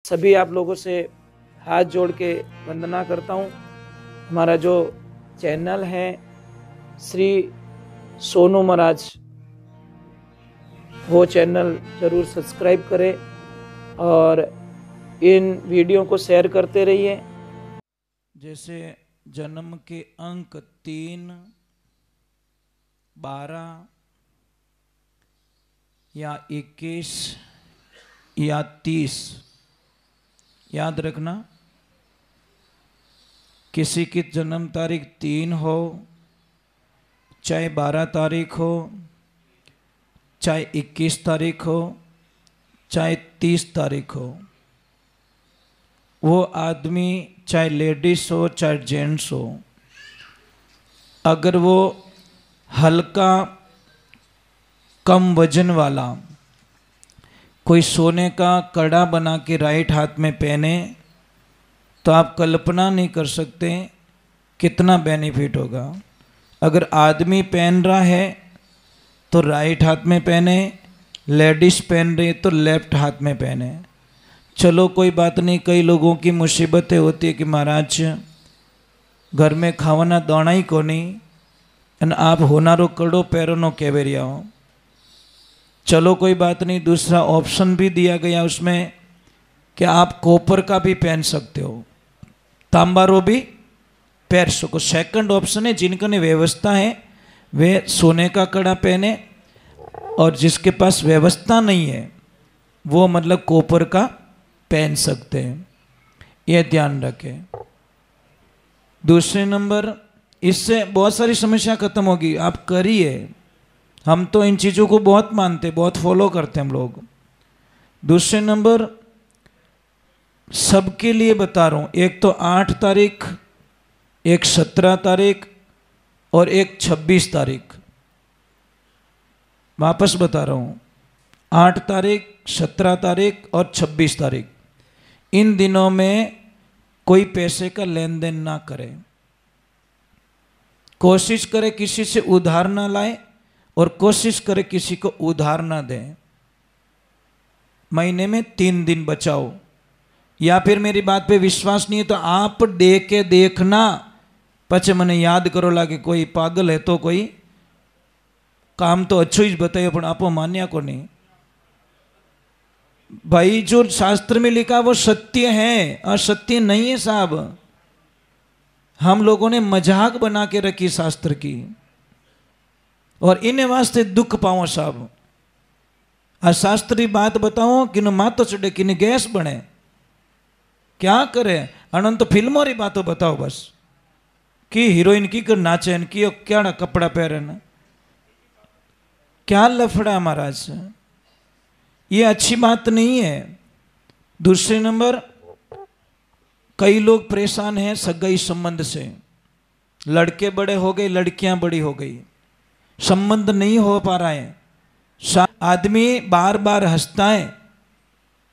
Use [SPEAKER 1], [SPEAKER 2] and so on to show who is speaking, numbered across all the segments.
[SPEAKER 1] सभी आप लोगों से हाथ जोड़ के वंदना करता हूँ। हमारा जो चैनल है श्री सोनू महाराज, वो चैनल ज़रूर सब्सक्राइब करें और इन वीडियो को शेयर करते रहिए। जैसे जन्म के अंक 3, 12 या 21 या 30 याद रखना। किसी की जन्म तारीख 3 हो, चाहे 12 तारीख हो, चाहे 21 तारीख हो, चाहे 30 तारीख हो, वो आदमी चाहे लेडीज हो चाहे जेंट्स हो, अगर वो हल्का कम वजन वाला कोई सोने का कड़ा बना के राइट हाथ में पहने तो आप कल्पना नहीं कर सकते कितना बेनिफिट होगा। अगर आदमी पहन रहा है तो राइट हाथ में पहने, लेडीज पहन रही तो लेफ्ट हाथ में पहने। चलो कोई बात नहीं, कई लोगों की मुसीबतें होती है कि महाराज घर में खावाना दाणा ही कोनी अन आप होनारो कड़ो पैरों केवेरिया हो। चलो कोई बात नहीं, दूसरा ऑप्शन भी दिया गया उसमें कि आप कॉपर का भी पहन सकते हो, तांबारो भी पहन सको। सेकंड ऑप्शन है जिनका ने व्यवस्था है वे सोने का कड़ा पहने, और जिसके पास व्यवस्था नहीं है वो मतलब कॉपर का पहन सकते हैं, ये ध्यान रखें। दूसरे नंबर, इससे बहुत सारी समस्या खत्म होगी। आप करिए, हम तो इन चीज़ों को बहुत मानते, बहुत फॉलो करते हैं हम लोग। दूसरे नंबर, सबके लिए बता रहा हूँ, एक तो 8 तारीख, एक 17 तारीख और एक 26 तारीख। वापस बता रहा हूँ, 8 तारीख, 17 तारीख और 26 तारीख। इन दिनों में कोई पैसे का लेन देन ना करे, कोशिश करे किसी से उधार ना लाए और कोशिश करे किसी को उधार ना दें। महीने में 3 दिन बचाओ, या फिर मेरी बात पे विश्वास नहीं है तो आप दे के देखना, पचे मने याद करो लागे कोई पागल है तो कोई काम तो अच्छो ही बताइए पर आपो मान्या को नहीं। भाई जो शास्त्र में लिखा वो सत्य है, असत्य नहीं है साहब। हम लोगों ने मजाक बना के रखी शास्त्र की, और इन्हें वास्ते दुख पाओ साहब। अशास्त्री बात बताओ कि न मातो चढ़े कि न गैस बने, क्या करे। अनंत फिल्मों री बातों बताओ बस कि हीरोइन की कर नाचे की क्या कपड़ा पहरे न, क्या लफड़ा महाराज, ये अच्छी बात नहीं है। दूसरे नंबर, कई लोग परेशान हैं सगाई संबंध से। लड़के बड़े हो गए, लड़कियां बड़ी हो गई, संबंध नहीं हो पा रहा है। आदमी बार बार हंसता है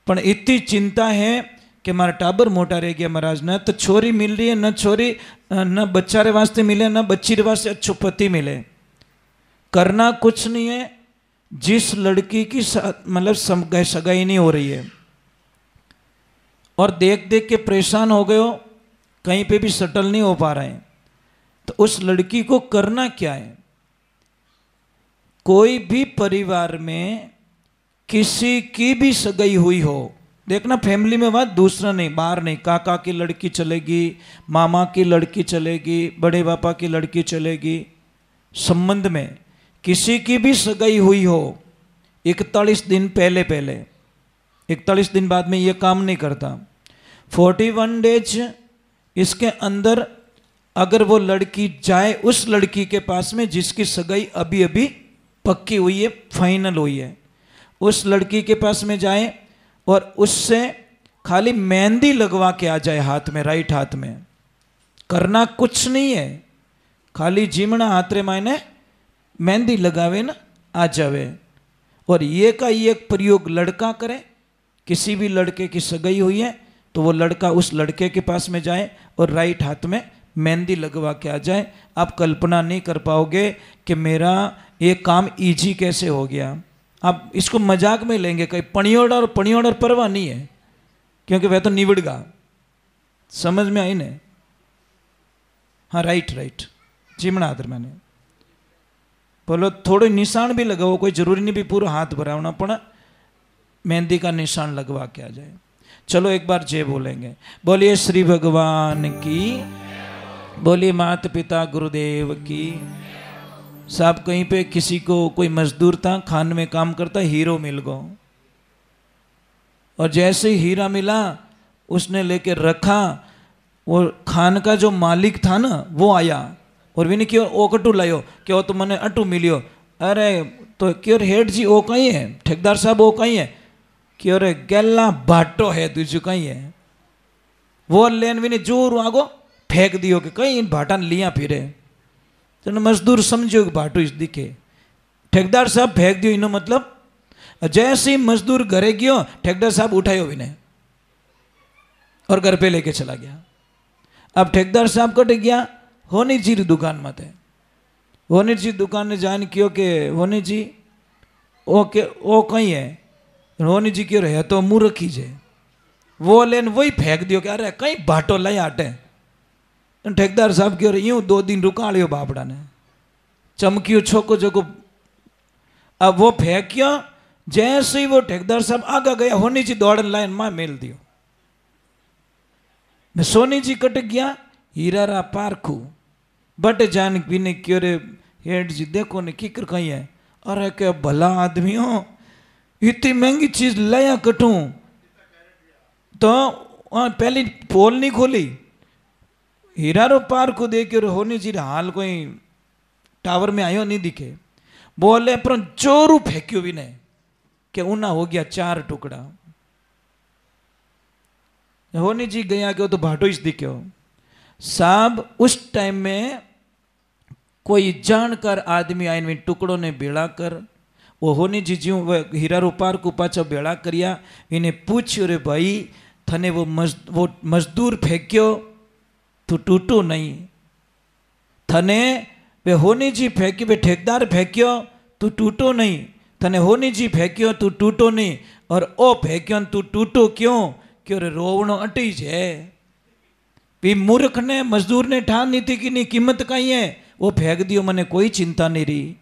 [SPEAKER 1] पर इतनी चिंता है कि हमारा टाबर मोटा रह गया महाराज, न तो छोरी मिल रही है, न छोरी न बच्चा रे वास्ते मिले, न बच्ची रे वास्ते अच्छो पति मिले। करना कुछ नहीं है, जिस लड़की की मतलब सगाई नहीं हो रही है और देख देख के परेशान हो गए हो, कहीं पे भी सेटल नहीं हो पा रहे हैं, तो उस लड़की को करना क्या है। कोई भी परिवार में किसी की भी सगाई हुई हो, देखना फैमिली में बात, दूसरा नहीं, बाहर नहीं, काका की लड़की चलेगी, मामा की लड़की चलेगी, बड़े पापा की लड़की चलेगी, संबंध में किसी की भी सगाई हुई हो 41 दिन पहले 41 दिन बाद में ये काम नहीं करता। 41 डेज इसके अंदर अगर वो लड़की जाए उस लड़की के पास में जिसकी सगाई अभी अभी पक्की हुई है, फाइनल हुई है, उस लड़की के पास में जाए और उससे खाली मेहंदी लगवा के आ जाए हाथ में, राइट हाथ में। करना कुछ नहीं है, खाली जीमना हाथ रे मायने मेहंदी लगावे ना आ जावे। और ये का ये प्रयोग लड़का करे, किसी भी लड़के की सगाई हुई है तो वो लड़का उस लड़के के पास में जाए और राइट हाथ में मेहंदी लगवा के आ जाए। आप कल्पना नहीं कर पाओगे कि मेरा ये काम इजी कैसे हो गया। आप इसको मजाक में लेंगे, कहीं पणियोड़ और परवाह नहीं है, क्योंकि वह तो निवड़गा। समझ में आई ने? हाँ राइट राइट, चिमड़ा आदर मैंने बोलो थोड़े निशान भी लगाओ, कोई जरूरी नहीं भी पूरा हाथ भरावना, पण मेहंदी का निशान लगवा के आ जाए। चलो एक बार जय बोलेंगे। बोलिए श्री भगवान की, बोलिए माता पिता गुरुदेव की। साहब कहीं पे किसी को कोई मजदूर था, खान में काम करता, हीरो मिल गो, और जैसे ही हीरा मिला उसने लेके रखा, वो खान का जो मालिक था ना वो आया और विनी क्यों ओ कटू लायो, क्यों तो मैंने अटू मिलियो। अरे तो क्यों हेड जी ओ कहीं है, ठेकेदार साहब वो कहीं है, क्यों रे गैला भाटो है तुझे कहीं है। वो लेन विनी जोर आगो फेंक दियो कि कहीं इन भाटा ने लिया फिरे। तो मजदूर समझो कि भाटो इस दिखे, ठेकेदार साहब फेंक दियो इनो मतलब। जैसे ही मजदूर घरे गयो, ठेकेदार साहब उठायो विने और घर पे लेके चला गया। अब ठेकेदार साहब कट गया होनी जी दुकान में थे। होनी जी दुकान ने जान क्यों के होनी जी ओके ओ कहीं है, होनी जी क्यों रहे तो मुँह रखी जे, वो लेन वही फेंक दियो कि अरे कहीं भाटो लाई आटे। ठेकेदार साहब क्यों यूं 2 दिन रुका लियो बापड़ा ने, चमकियो छोको जोको। अब वो फेंकियो, जैसे ही वो ठेकेदार साहब आगा गया, होनी जी दौड़न लाइन मां मेल दियो। मैं सोनी जी कट गया, हीरा रा पारखू बट जान पीने क्यों रे हेड जी देखो ने किकर कहीं है। अरे क्या भला आदमी हो, इतनी महंगी चीज लाया कटू तो पहली पोल नहीं खोली, हीरा रो पारखू देख होनी जी हाल कोई टावर में आयो नहीं दिखे। बोले पर चोरू फेंक्यो भी ने कि ऊना हो गया 4 टुकड़ा। होनी जी गया क्यों तो भाटो इस दिख्यो। साहब उस टाइम में कोई जानकर आदमी आइन में टुकड़ों ने बेड़ा कर, वो होनी जी ज्यों हीरा रूपार को पाचा बेड़ा करिया, इन्हें पूछ्यो रे भाई थने वो मजदूर फेंक्यो तू टूटो नहीं, थने वे होनी जी फेंक्यो, वे ठेकेदार फेंक्यो तू टूटो नहीं, थने होनी जी फेंक्यो तू टूटो नहीं, और ओ फेंक्यो तू टूटो क्यों, क्यों रे रोवणो अटी है। भी मूर्ख ने मजदूर ने ठान नी थी कि नहीं कीमत कहीं है, वो फेंक दियो मने कोई चिंता नहीं रही।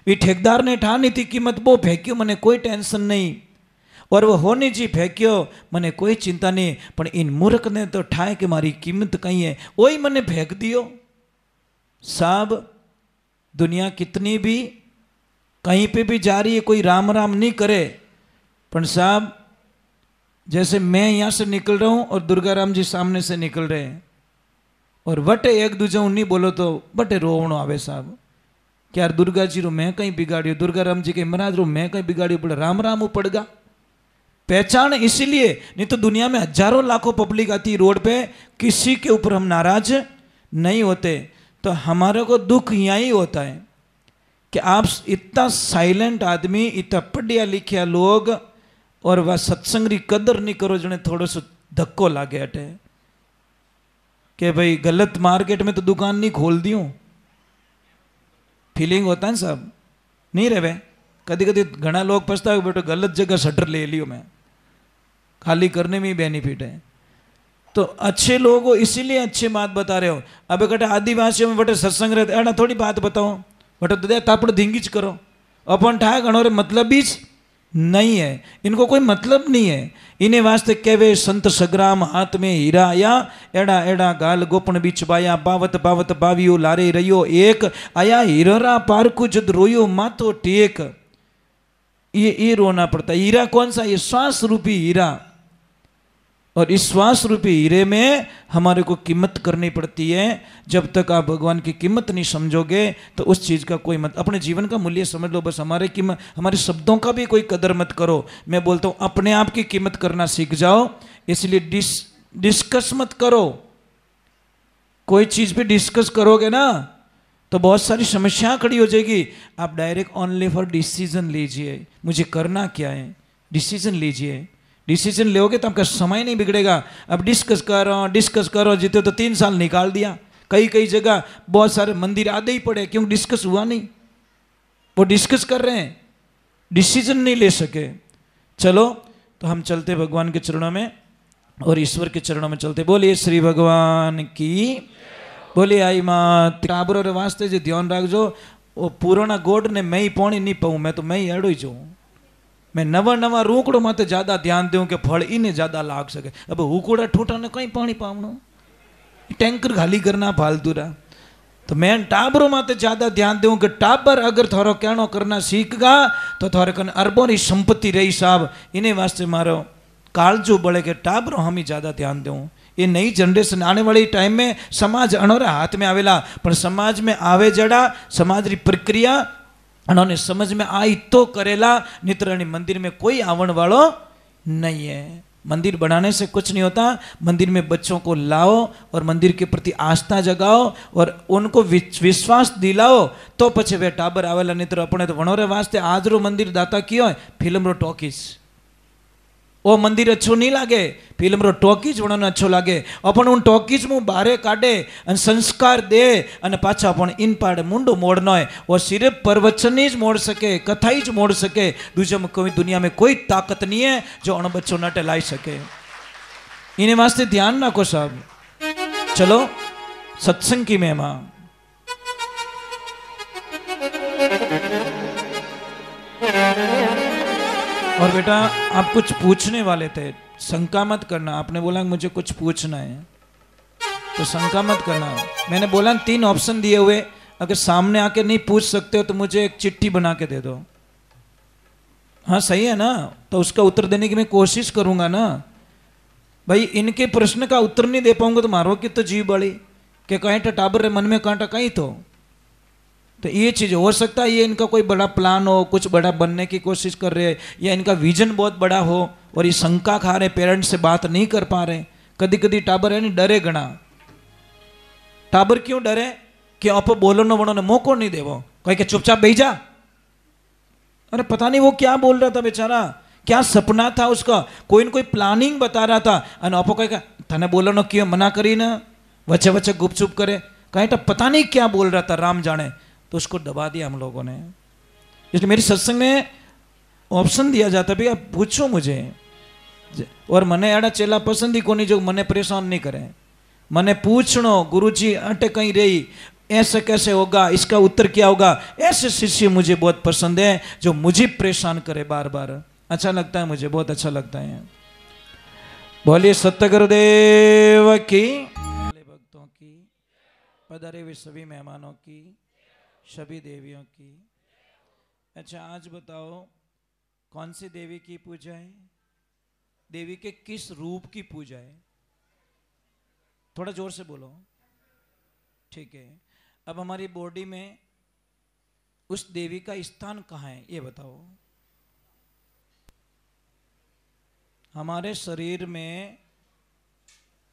[SPEAKER 1] भी ठेकेदार ने ठान नी थी कीमत, वो फेंक्यो मने कोई टेंशन नहीं, और वो होनी जी फेंक्यो मने कोई चिंता नहीं, पर इन मूर्ख ने तो ठाए कि मारी कीमत कहीं है, वही मने फेंक दियो। साहब दुनिया कितनी भी कहीं पे भी जा रही है, कोई राम राम नहीं करे, पर साहब जैसे मैं यहाँ से निकल रहा हूँ और दुर्गा राम जी सामने से निकल रहे हैं, और वटे एक दूजे नहीं बोलो तो बटे रोवणो आवे साहब, क्या दुर्गा जी रो मैं कहीं बिगाड़ियो, दुर्गा राम जी के महाराज रो मैं कहीं बिगाड़ियो, बोले राम राम पड़गा। पहचान इसीलिए, नहीं तो दुनिया में हजारों लाखों पब्लिक आती रोड पे, किसी के ऊपर हम नाराज नहीं होते। तो हमारे को दुख यहाँ ही होता है कि आप इतना साइलेंट आदमी, इतना पढ़िया लिखिया लोग, और वह सत्संग री कदर नहीं करो, जने थोड़ो सो धक्को लागे हटे कि भाई गलत मार्केट में तो दुकान नहीं खोल दी हूँ। फीलिंग होता है साहब, नहीं रहे कभी कभी घना लोग पछतावे बेटो गलत जगह शटर ले लियो मैं, खाली करने में ही बेनिफिट है। तो अच्छे लोग हो इसीलिए अच्छी बात बता रहे हो। अब कटे आदिवासियों में बटे सत्संग रहते एड़ा थोड़ी बात बताओ, बटे तो तापड़ धिंगिच करो, अपन ठाए घणो रे मतलब बीच नहीं है, इनको कोई मतलब नहीं है। इन्हें वास्ते कहवे संत सग्राम हाथ में हीरा आया, एड़ा एड़ा गाल गोपन बीच बाया, बावत बावत बावियो लारे रहियो एक, आया हीरा पारकू जद रोयो मातो टेक। ये रोना पड़ता है। हीरा कौन सा? ये श्वास रूपी हीरा, और इस श्वास रूपी हीरे में हमारे को कीमत करनी पड़ती है। जब तक आप भगवान की कीमत नहीं समझोगे तो उस चीज़ का कोई मत, अपने जीवन का मूल्य समझ लो बस। हमारे शब्दों का भी कोई कदर मत करो। मैं बोलता हूँ अपने आप की कीमत करना सीख जाओ, इसलिए डिस्कस मत करो। कोई चीज़ पे डिस्कस करोगे ना तो बहुत सारी समस्या खड़ी हो जाएगी। आप डायरेक्ट ओनली फॉर डिसीजन लीजिए, मुझे करना क्या है, डिसीजन लीजिए। डिसीजन लोगे तो आपका समय नहीं बिगड़ेगा। अब डिस्कस करो जीते तो 3 साल निकाल दिया। कई जगह बहुत सारे मंदिर आधे ही पड़े, क्यों? डिस्कस हुआ नहीं। वो डिस्कस कर रहे हैं, डिसीजन नहीं ले सके। चलो तो हम चलते भगवान के चरणों में और ईश्वर के चरणों में चलते। बोलिए श्री भगवान की, बोलिए आई मात। टाबरो रे वास्ते जो ध्यान रखजो, वो पुराना गोड ने मैं ही पानी नहीं पाऊँ, मैं तो मैं ही अड़ो ही जाऊँ। मैं नवा नवा रूकड़ो माते ज्यादा ध्यान दूं कि फल इन्हें ज्यादा लाग सके। अब हुकड़ा ठूठा ने कहीं पानी पावनो, टैंकर खाली करना फालतू रहा। तो मैं टाबरों माते ज्यादा ध्यान दूं कि टाबर अगर थारो कहनो करना सीखगा तो थारे कन अरबों की संपत्ति रही साहब। इन्हें वास्ते मारो कालजो बड़े के टाबरों हम ही ज्यादा ध्यान दूं। ये नई जनरेशन आने वाली टाइम में समाज अणोरे हाथ में आवेला, पर समाज में आवे जड़ा समाज की प्रक्रिया उन्होंने समझ में आई तो करेला, नितरानी मंदिर में कोई आवन वालों नहीं है। मंदिर बनाने से कुछ नहीं होता, मंदिर में बच्चों को लाओ और मंदिर के प्रति आस्था जगाओ और उनको विश्वास दिलाओ तो पछे वे टाबर आवेला। नहीं तो अपने तो वणोरे वास्ते आज रो मंदिर दाता कियो है फिल्म रो टॉकीज। वो मंदिर अच्छो नहीं लागे, फिल्म रो टॉकीज वणोने अच्छो लागे। अपन उन टॉकीज में बारे काढे अन संस्कार दे अन पाछा अपन इन पाड़े मुंडो मोड़नो है। वो सिर्फ प्रवचन ही मोड़ सके, कथा ही मोड़ सके। दूसरे में कोई दुनिया में कोई ताकत नहीं है जो अण बच्चों नटे लाई सके। इन्हें वास्ते ध्यान रखो साहब। चलो सत्संग की महिमा। और बेटा आप कुछ पूछने वाले थे, शंका मत करना। आपने बोला मुझे कुछ पूछना है तो शंका मत करना। मैंने बोला 3 ऑप्शन दिए हुए, अगर सामने आके नहीं पूछ सकते हो तो मुझे एक चिट्ठी बना के दे दो। हाँ सही है ना, तो उसका उत्तर देने की मैं कोशिश करूंगा ना। भाई इनके प्रश्न का उत्तर नहीं दे पाऊंगा तो मारो कि तो जीव बड़ी के कहीं टाबर रे मन में कांटा कहीं तो ये चीज़ हो सकता है। ये इनका कोई बड़ा प्लान हो, कुछ बड़ा बनने की कोशिश कर रहे हैं, या इनका विजन बहुत बड़ा हो और ये शंका खा रहे, पेरेंट्स से बात नहीं कर पा रहे। कदी कदी टाबर है नहीं डरे घना। टाबर क्यों डरे कि आप बोलने वोनो ने मौको नहीं देवो, कहीं के चुपचाप बैठ जा। अरे पता नहीं वो क्या बोल रहा था बेचारा, क्या सपना था उसका, कोई न कोई प्लानिंग बता रहा था। और आप कहीं थाने बोलनो क्यों मना करी ना, वच्चे वच्चे गुपचुप करे, कहीं तो पता नहीं क्या बोल रहा था, राम जाने। तो उसको दबा दिया हम लोगों ने। इसलिए मेरी सत्संग में ऑप्शन दिया जाता भी आप पूछो मुझे। और मने एड़ा चेला पसंद ही कोनी जो मने परेशान नहीं करे। मने पूछनो गुरुजी अटे कहीं रही, ऐसे कैसे होगा, इसका उत्तर क्या होगा। ऐसे शिष्य मुझे बहुत पसंद है जो मुझे परेशान करे बार बार। अच्छा लगता है, मुझे बहुत अच्छा लगता है। बोलिए सत्य गुरुदेव की, भक्तों की, पधारे हुए सभी मेहमानों की, सभी देवियों की। अच्छा आज बताओ कौन सी देवी की पूजा है, देवी के किस रूप की पूजा है? थोड़ा जोर से बोलो। ठीक है, अब हमारी बॉडी में उस देवी का स्थान कहाँ है ये बताओ। हमारे शरीर में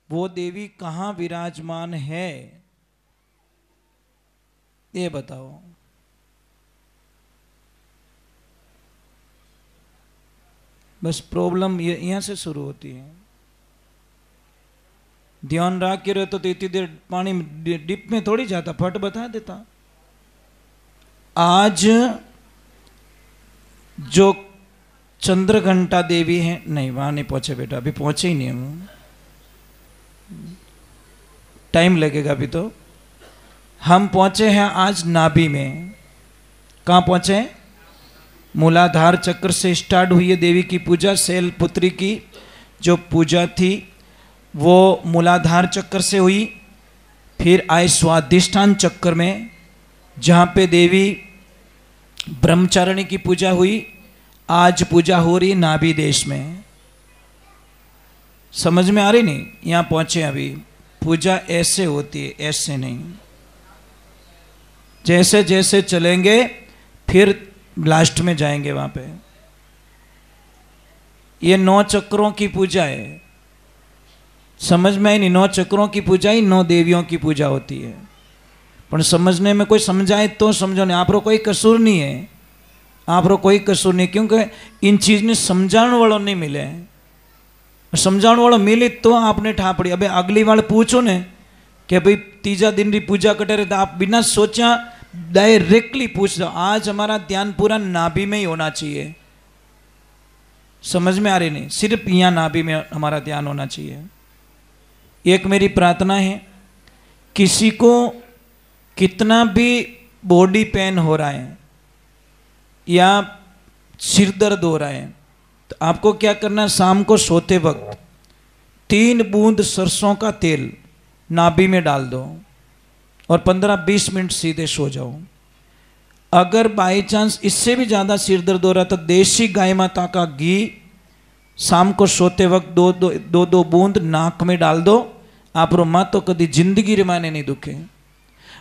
[SPEAKER 1] वो देवी कहाँ विराजमान है ये बताओ। बस प्रॉब्लम यहाँ से शुरू होती है। ध्यान रख के रहे तो इतनी देर पानी डिप में थोड़ी जाता, फट बता देता। आज जो चंद्रघंटा देवी है, नहीं वहां नहीं पहुंचे बेटा, अभी पहुंचे ही नहीं हम, टाइम लगेगा अभी। तो हम पहुंचे हैं आज नाभि में। कहाँ पहुंचे? मूलाधार चक्र से स्टार्ट हुई है देवी की पूजा। शैलपुत्री की जो पूजा थी वो मूलाधार चक्र से हुई, फिर आए स्वाधिष्ठान चक्र में जहाँ पे देवी ब्रह्मचारिणी की पूजा हुई। आज पूजा हो रही नाभि देश में। समझ में आ रही नहीं? यहाँ पहुँचे अभी। पूजा ऐसे होती है, ऐसे नहीं। जैसे जैसे चलेंगे फिर लास्ट में जाएंगे वहां पे। ये 9 चक्रों की पूजा है। समझ में आई नहीं? 9 चक्रों की पूजा ही 9 देवियों की पूजा होती है। पर समझने में कोई समझाए तो समझो, नहीं आप कोई कसूर नहीं है, आप कोई कसूर नहीं, क्योंकि इन चीज ने समझाने वालों नहीं मिले। समझाने वालों मिले तो आपने ठा पड़ी। अबे अगली बार पूछो ने कि भाई तीजा दिन की पूजा कटे रहे, तो आप बिना सोचा डायरेक्टली पूछ दो। आज हमारा ध्यान पूरा नाभि में ही होना चाहिए। समझ में आ रही नहीं, सिर्फ यहाँ नाभि में हमारा ध्यान होना चाहिए। एक मेरी प्रार्थना है, किसी को कितना भी बॉडी पेन हो रहा है या सिर दर्द हो रहा है, तो आपको क्या करना है, शाम को सोते वक्त 3 बूंद सरसों का तेल नाभि में डाल दो और 15-20 मिनट सीधे सो जाओ। अगर बाई चांस इससे भी ज़्यादा सिर दर्द हो रहा है तो देसी गाय माता का घी शाम को सोते वक्त दो बूंद नाक में डाल दो। आप रो माँ तो कभी जिंदगी रे माने नहीं दुखे।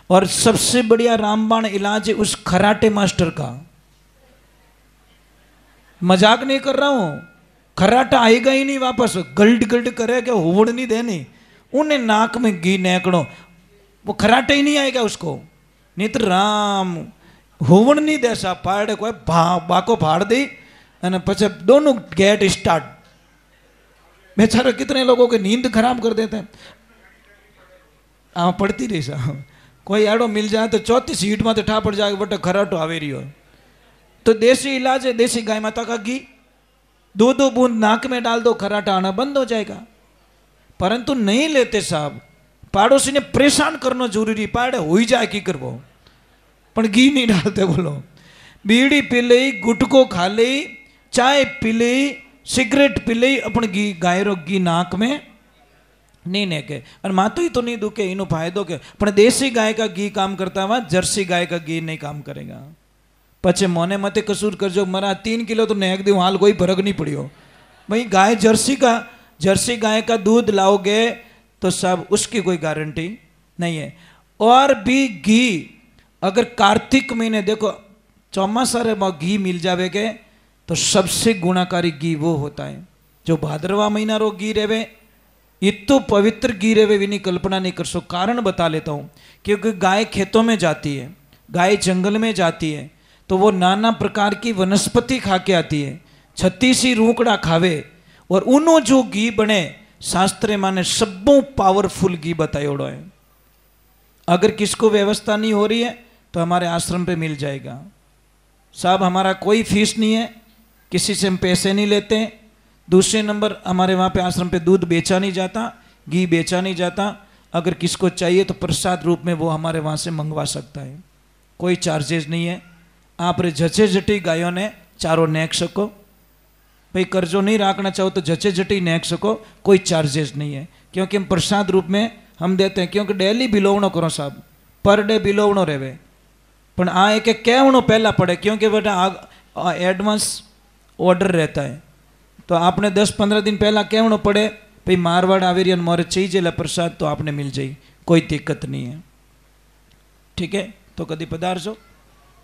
[SPEAKER 1] और सबसे बढ़िया रामबाण इलाज है उस खराटे मास्टर का, मजाक नहीं कर रहा हूं। खराटा आएगा ही नहीं वापस, गल्ड गल्ड करेगा, होवड़ नहीं देनी, उन्हें नाक में घी नेकड़ो, वो खराटे ही नहीं आएगा उसको। नहीं तो राम होवण नहीं दे सा पाड़े को बाको फाड़ दी અને પછી दोनों गेट स्टार्ट। बेचारा कितने लोगों के नींद खराब कर देते हैं। पड़ती रही सा, कोई एडो मिल जाए तो चौथी सीट में तो ठा पड़ जाए, बट खराटो आवे रही हो। तो देसी इलाज है, देसी गाय माता का घी 2 बूंद नाक में डाल दो, खराटा आना बंद हो जाएगा। परंतु नहीं लेते साहब, पाड़ोसी ने परेशान करना जरूरी, पाड़े हो ही जाए की करवो, पर घी नहीं डालते। बोलो, बीड़ी पी ली, गुटको खा ली, चाय पी ली, सिगरेट पी ली, अपन घी गाय रो घी नाक में नहीं नेके और मातो ही तो नहीं दुखे, इनो फायदो के। पर देसी गाय का घी काम करता हुआ जर्सी गाय का घी नहीं काम करेगा। पचे मोने मते कसूर कर जो मरा 3 किलो तो नेक दी, हाल कोई फर्क नहीं पड़ियो भाई। गाय जर्सी गाय का दूध लाओगे तो सब उसकी कोई गारंटी नहीं है। और भी घी अगर कार्तिक महीने देखो चौमासा रे घी मिल जावेगे तो सबसे गुणाकारी घी वो होता है जो भाद्रवा महीना रो घी रेवे। इतो पवित्र घी रेवे विनी कल्पना नहीं कर सो। कारण बता लेता हूँ, क्योंकि गाय खेतों में जाती है, गाय जंगल में जाती है, तो वो नाना प्रकार की वनस्पति खा के आती है, 36 रूकड़ा खावे और उनो जो घी बने शास्त्र माने सबों पावरफुल घी बतायोड़ो है। अगर किसको व्यवस्था नहीं हो रही है तो हमारे आश्रम पे मिल जाएगा साहब। हमारा कोई फीस नहीं है, किसी से हम पैसे नहीं लेते। दूसरे नंबर, हमारे वहाँ पे आश्रम पे दूध बेचा नहीं जाता, घी बेचा नहीं जाता। अगर किसको चाहिए तो प्रसाद रूप में वो हमारे वहाँ से मंगवा सकता है, कोई चार्जेस नहीं है। आप रे जचे जटी गायों ने चारों नेक सको भाई, कर्जो नहीं रखना चाहो तो जचे जटी नेक सको, कोई चार्जेस नहीं है, क्योंकि हम प्रसाद रूप में हम देते हैं। क्योंकि डेली बिलोवणो करो साहब, पर डे बिलोवणो रहे, पर आ एक कहवणो पहला पड़े, क्योंकि बेटा एडवांस ऑर्डर रहता है। तो आपने 10-15 दिन पहला कहवणो पड़े भाई मारवाड़ आवे रही मोरे चाहिए प्रसाद, तो आपने मिल जाए, कोई दिक्कत नहीं है। ठीक है, तो कभी पधारजो।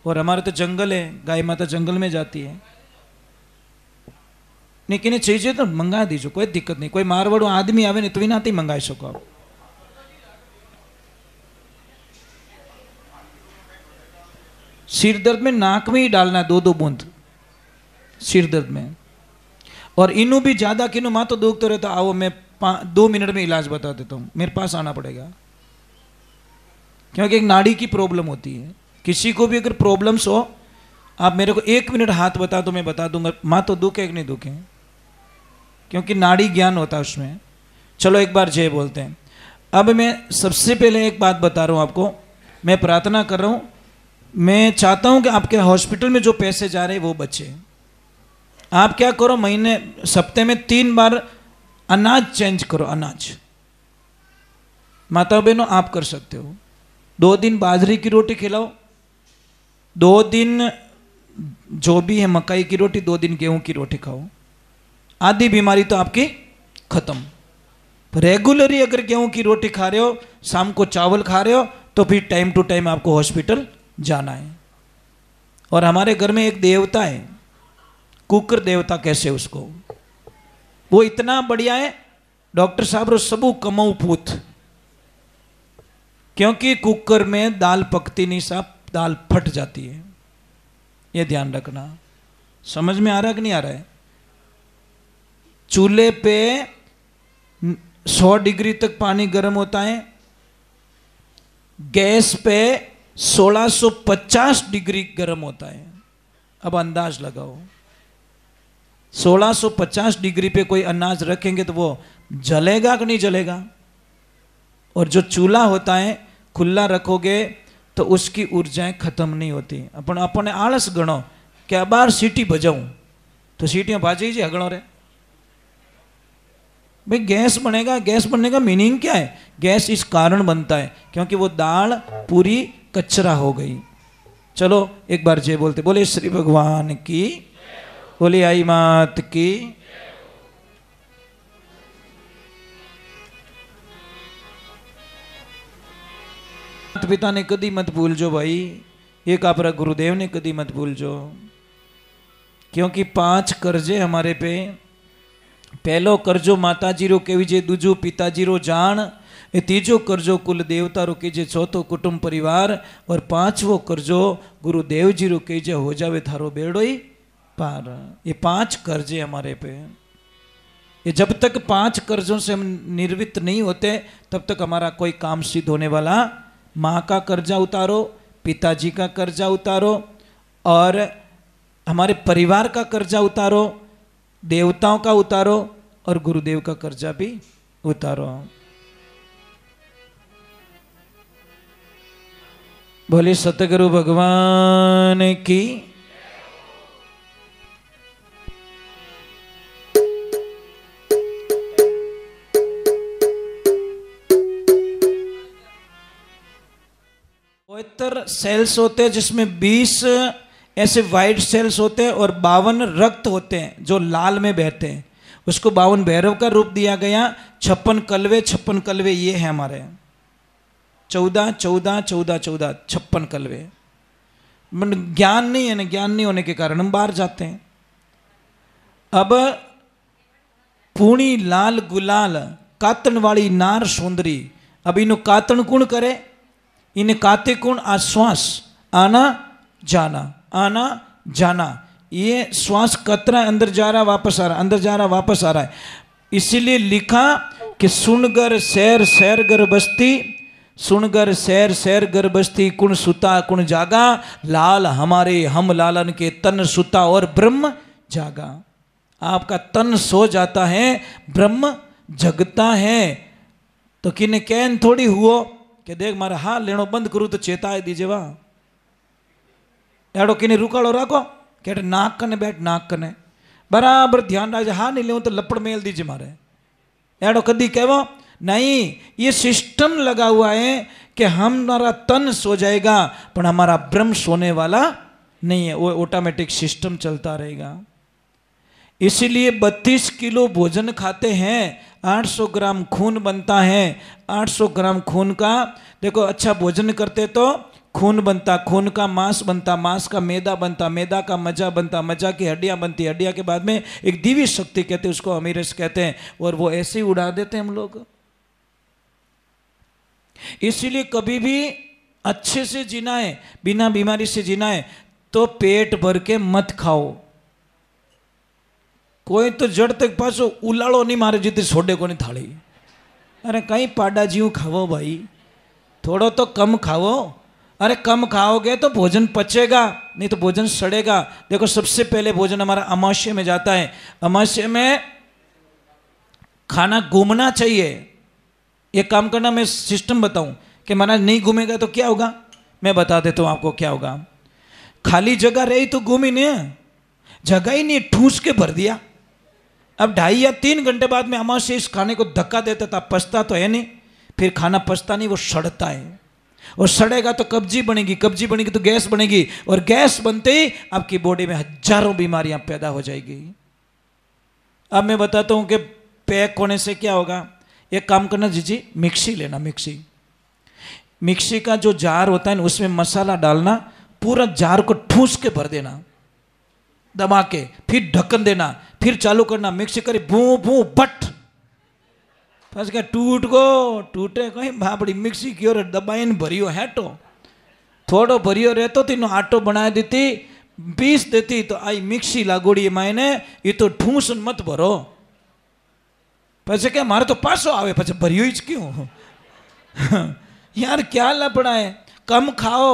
[SPEAKER 1] और हमारे तो जंगल है, गाय माता जंगल में जाती है, नहीं कि नहीं चाहिए तो मंगा दीजिए, कोई दिक्कत नहीं। कोई मारवाड़ो आदमी आवे नहीं तो भी नाती मंगाई सको आप। सिर दर्द में नाक में ही डालना 2 बूंद सिर दर्द में। और इनू भी ज्यादा किनू माँ तो दुख तो रहता, आओ मैं 2 मिनट में इलाज बता देता हूँ, मेरे पास आना पड़ेगा। क्योंकि एक नाड़ी की प्रॉब्लम होती है, किसी को भी अगर प्रॉब्लम्स हो, आप मेरे को 1 मिनट हाथ बता दो, मैं बता दूंगा माँ तो दुखे कि नहीं दुखे, क्योंकि नाड़ी ज्ञान होता है उसमें। चलो एक बार जय बोलते हैं। अब मैं सबसे पहले एक बात बता रहा हूँ आपको, मैं प्रार्थना कर रहा हूँ, मैं चाहता हूँ कि आपके हॉस्पिटल में जो पैसे जा रहे हैं वो बचे। आप क्या करो, महीने सप्ते में 3 बार अनाज चेंज करो। अनाज माता बहनों आप कर सकते हो। 2 दिन बाजरी की रोटी खिलाओ, 2 दिन जो भी है मकई की रोटी, 2 दिन गेहूं की रोटी खाओ। आधी बीमारी तो आपकी खत्म। रेगुलरली अगर गेहूं की रोटी खा रहे हो, शाम को चावल खा रहे हो, तो फिर टाइम टू टाइम आपको हॉस्पिटल जाना है। और हमारे घर में एक देवता है, कुकर देवता कैसे उसको, वो इतना बढ़िया है डॉक्टर साहब रो सबू कमाऊ पूत। क्योंकि कुकर में दाल पकती नहीं साहब, दाल फट जाती है, ये ध्यान रखना। समझ में आ रहा है कि नहीं आ रहा है? चूल्हे पे 100 डिग्री तक पानी गर्म होता है, गैस पे 1650 डिग्री गर्म होता है। अब अंदाज लगाओ, 1650 डिग्री पे कोई अनाज रखेंगे तो वो जलेगा कि नहीं जलेगा। और जो चूल्हा होता है खुला रखोगे तो उसकी ऊर्जाएं खत्म नहीं होती। अपन अपने आलस गणो कि बार सीटी बजाऊं तो सीटियां बाजी जी हगड़ो रे भाई। गैस बनेगा, गैस बनने का मीनिंग क्या है? गैस इस कारण बनता है क्योंकि वो दाल पूरी कचरा हो गई। चलो एक बार जय बोलते, बोले श्री भगवान की, बोले आई मात की। माता पिता ने कदी मत भूलजो भाई, एक आपरा गुरुदेव ने कदी मत भूलजो, क्योंकि 5 कर्जे हमारे पे। पहलो कर्जो माताजी रो केवीजे, दूजो पिताजी रो जान, ये तीजो कर्जो कुल देवता रो कीजे, चौथो कुटुंब परिवार, और 5वो कर्जो गुरुदेव जी रो कीजे, हो जावे थारो बेड़ो ही पार। ये 5 कर्जे हमारे पे। ये जब तक 5 कर्जों से हम निर्वित नहीं होते तब तक हमारा कोई काम सिद्ध होने वाला। माँ का कर्जा उतारो, पिताजी का कर्जा उतारो, और हमारे परिवार का कर्जा उतारो, देवताओं का उतारो, और गुरुदेव का कर्जा भी उतारो। बोले सतगुरु भगवान की। सेल्स होते हैं जिसमें 20 ऐसे वाइट सेल्स होते हैं और 52 रक्त होते हैं जो लाल में बहते हैं। उसको 52 भैरव का रूप दिया गया। 56 कलवे, 56 कलवे ये हैं हमारे। 14 14 14 14 56 कलवे। ज्ञान नहीं है ना, ज्ञान नहीं होने के कारण हम बाहर जाते हैं। अब पूणी लाल गुलाल कातन वाली नार सुंदरी, अब इन्हों कातन कौन करे? इन्हें काते कौन? आश्वास, आना जाना, आना जाना। ये श्वास कतरा अंदर जा रहा वापस आ रहा, अंदर जा रहा वापस आ रहा है। इसीलिए लिखा कि सुनगर शहर शहर गर बस्ती, सुनगर शहर शहर गर बस्ती, कुण सुता कुण जागा, लाल हमारे हम लालन के तन सुता और ब्रह्म जागा। आपका तन सो जाता है, ब्रह्म जगता है। तो किने कहन थोड़ी हुओ कि देख मारा हाथ लेनो बंद करूँ तो चेताए दीजिए वाह एड़ो किने रुकाड़ो राखो कहते नाक कने बैठ, नाक कने बराबर ध्यान रख। हाँ नहीं ले तो लपड़ मेल दीजिए मारे, एड़ो कदी कहवो नहीं। ये सिस्टम लगा हुआ है कि हमारा तन सो जाएगा पर हमारा ब्रह्म सोने वाला नहीं है, वो ऑटोमेटिक सिस्टम चलता रहेगा। इसीलिए 32 किलो भोजन खाते हैं, 800 ग्राम खून बनता है। 800 ग्राम खून का देखो, अच्छा भोजन करते तो खून बनता, खून का मांस बनता, मांस का मैदा बनता, मैदा का मजा बनता, मजा की हड्डियां बनती, हड्डियां के बाद में एक दिव्य शक्ति कहते हैं, उसको अमीरस कहते हैं, और वो ऐसे ही उड़ा देते हैं हम लोग। इसीलिए कभी भी अच्छे से जीना है, बिना बीमारी से जीना है तो पेट भर के मत खाओ। कोई तो जड़ तक पासो उलाड़ो नहीं मारे जीते सोडे को नहीं थाली। अरे कहीं पाडा जीव खाओ भाई, थोड़ा तो कम खाओ। अरे कम खाओगे तो भोजन पचेगा, नहीं तो भोजन सड़ेगा। देखो सबसे पहले भोजन हमारा अमावस्या में जाता है। अमावस्या में खाना घूमना चाहिए। ये काम करना, मैं सिस्टम बताऊं कि महाराज नहीं घूमेगा तो क्या होगा, मैं बता देता हूं आपको क्या होगा। खाली जगह रही तो घूमी नहीं, जगह ही नहीं, ठूस के भर दिया। अब 2.5 या 3 घंटे बाद में अमावस्या इस खाने को धक्का देता था, पचता तो है नहीं, फिर खाना पचता नहीं, वो सड़ता है। और सड़ेगा तो कब्जी बनेगी, कब्जी बनेगी तो गैस बनेगी, और गैस बनते ही आपकी बॉडी में हजारों बीमारियां पैदा हो जाएगी। अब मैं बताता हूं कि पैक होने से क्या होगा। एक काम करना जीजी, मिक्सी लेना, मिक्सी का जो जार होता है ना, उसमें मसाला डालना, पूरा जार को ठूस के भर देना दबा के, फिर ढक्कन देना, फिर चालू करना, मिक्सी करे भू भू बट फंस गया, टूट गो, टूटे कहीं भापड़ी मिक्सी की ओर दबाइन भरियो है तो थोड़ो भरियो रहतो तीनो आटो बना देती, पीस देती तो आई मिक्सी लागोड़ी मायने, ये तो ठूस मत भरो। પછી કે મારે તો પાછો આવે, પછી ભર્યો જ ક્यों यार क्या लपड़ा है। कम खाओ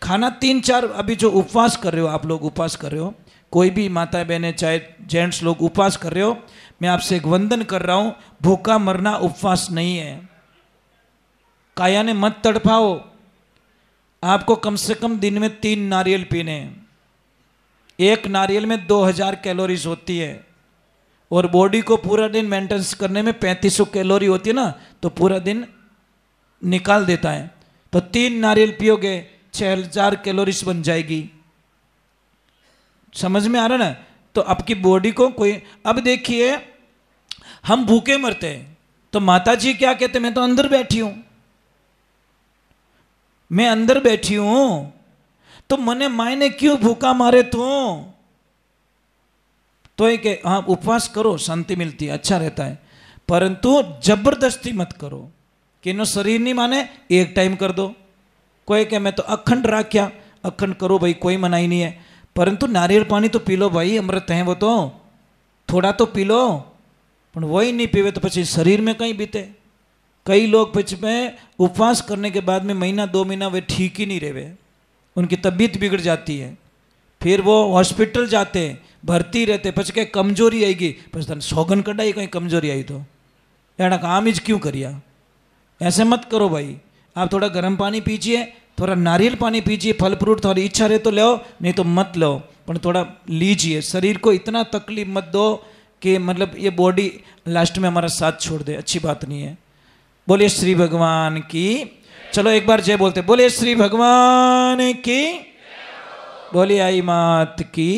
[SPEAKER 1] खाना, 3-4, अभी जो उपवास कर रहे हो आप लोग, उपवास कर रहे हो, कोई भी माता बहनें चाहे जेंट्स लोग उपवास कर रहे हो, मैं आपसे एक वंदन कर रहा हूं, भूखा मरना उपवास नहीं है। काया ने मत तड़पाओ। आपको कम से कम दिन में 3 नारियल पीने हैं। एक नारियल में 2000 कैलोरीज होती है, और बॉडी को पूरा दिन मेंटेनेंस करने में 3500 कैलोरी होती है ना, तो पूरा दिन निकाल देता है। तो 3 नारियल पियोगे 6000 कैलोरीज बन जाएगी। समझ में आ रहा ना? तो आपकी बॉडी को कोई, अब देखिए हम भूखे मरते हैं तो माता जी क्या कहते, मैं तो अंदर बैठी हूं, मैं अंदर बैठी हूं, तो मने मायने क्यों भूखा मारे तो ये कि हाँ उपवास करो, शांति मिलती है, अच्छा रहता है, परंतु जबरदस्ती मत करो कि नो शरीर नहीं माने एक टाइम कर दो। कोई कहे मैं तो अखंड राख्या, अखंड करो भाई, कोई मनाही नहीं है, परंतु नारियल पानी तो पी लो भाई, अमृत है वो, तो थोड़ा तो पी लो। पर वही नहीं पीवे तो પછી शरीर में कहीं बीते। कई लोग પછી में उपवास करने के बाद में महीना 2 महीना वे ठीक ही नहीं रहे, उनकी तबीयत बिगड़ जाती है, फिर वो हॉस्पिटल जाते हैं, भर्ती रहते, પછી कहीं कमजोरी आएगी, પછી तने सौगन कढ़ाई कहीं कमजोरी आई तो यार काम ही क्यों करिया। ऐसे मत करो भाई, आप थोड़ा गर्म पानी पीजिए, थोड़ा नारियल पानी पीजिए, फल फ्रूट थोड़ी इच्छा रहे तो लो, नहीं तो मत लो, पर थोड़ा लीजिए। शरीर को इतना तकलीफ मत दो कि मतलब ये बॉडी लास्ट में हमारा साथ छोड़ दे, अच्छी बात नहीं है। बोलिए श्री भगवान की। चलो एक बार जय बोलते, बोलिए श्री भगवान की, बोलिए आई मात की।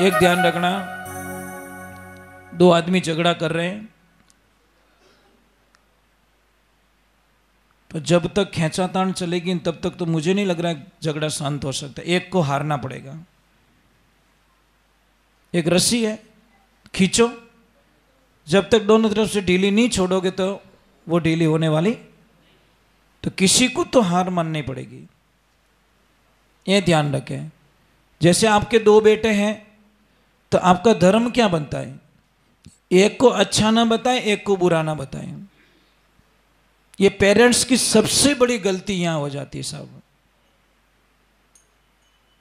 [SPEAKER 1] एक ध्यान रखना, 2 आदमी झगड़ा कर रहे हैं, तो जब तक खींचातान चलेगी तब तक तो मुझे नहीं लग रहा है झगड़ा शांत हो सकता है। एक को हारना पड़ेगा। एक रस्सी है, खींचो, जब तक दोनों तरफ से ढीली नहीं छोड़ोगे तो वो ढीली होने वाली, तो किसी को तो हार माननी पड़ेगी, ये ध्यान रखें। जैसे आपके 2 बेटे हैं तो आपका धर्म क्या बनता है, एक को अच्छा ना बताए, एक को बुरा ना बताए। ये पेरेंट्स की सबसे बड़ी गलती यहां हो जाती है साहब।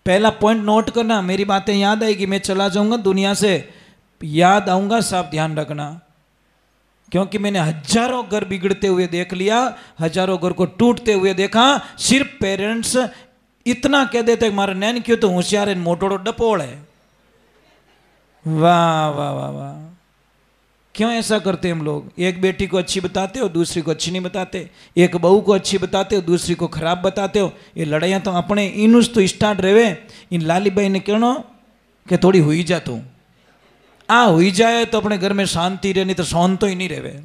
[SPEAKER 1] पहला पॉइंट नोट करना, मेरी बातें याद आएगी, मैं चला जाऊंगा दुनिया से, याद आऊंगा, साहब ध्यान रखना, क्योंकि मैंने हजारों घर बिगड़ते हुए देख लिया, हजारों घर को टूटते हुए देखा। सिर्फ पेरेंट्स इतना कह देते मारा नैन क्यों तो होशियार है, मोटोड़ो डपोड़ है। वाह वाह वाह वाह, क्यों ऐसा करते हैं हम लोग? एक बेटी को अच्छी बताते हो, दूसरी को अच्छी नहीं बताते, एक बहू को अच्छी बताते हो, दूसरी को खराब बताते हो। ये लड़ाइयाँ तो अपने इनुस तो स्टार्ट रहे। इन लाली भाई ने कहना कि थोड़ी हुई जा, तू आ हुई जाए तो अपने घर में शांति रहे, नहीं तो सौन तो ही नहीं रहे,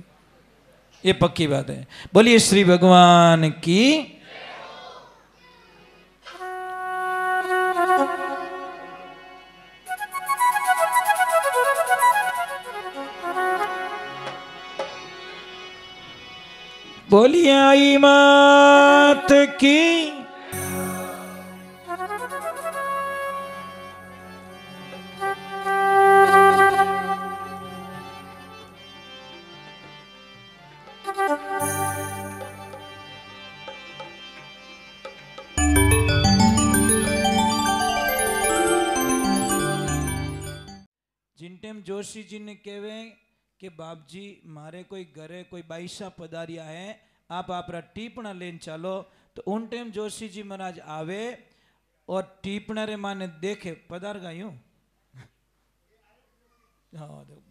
[SPEAKER 1] ये पक्की बात है। बोलिए श्री भगवान की। बोलिए आई मात की। जिन टाइम जोशी जी ने कहे कि बाप जी मारे कोई घरे कोई बाईसा पधारिया है, आप आपरा टीपणा लेन चालो, तो उन टाइम जोशी जी महाराज आवे और टीपणा रे माने देखे पधार गयूं। हाँ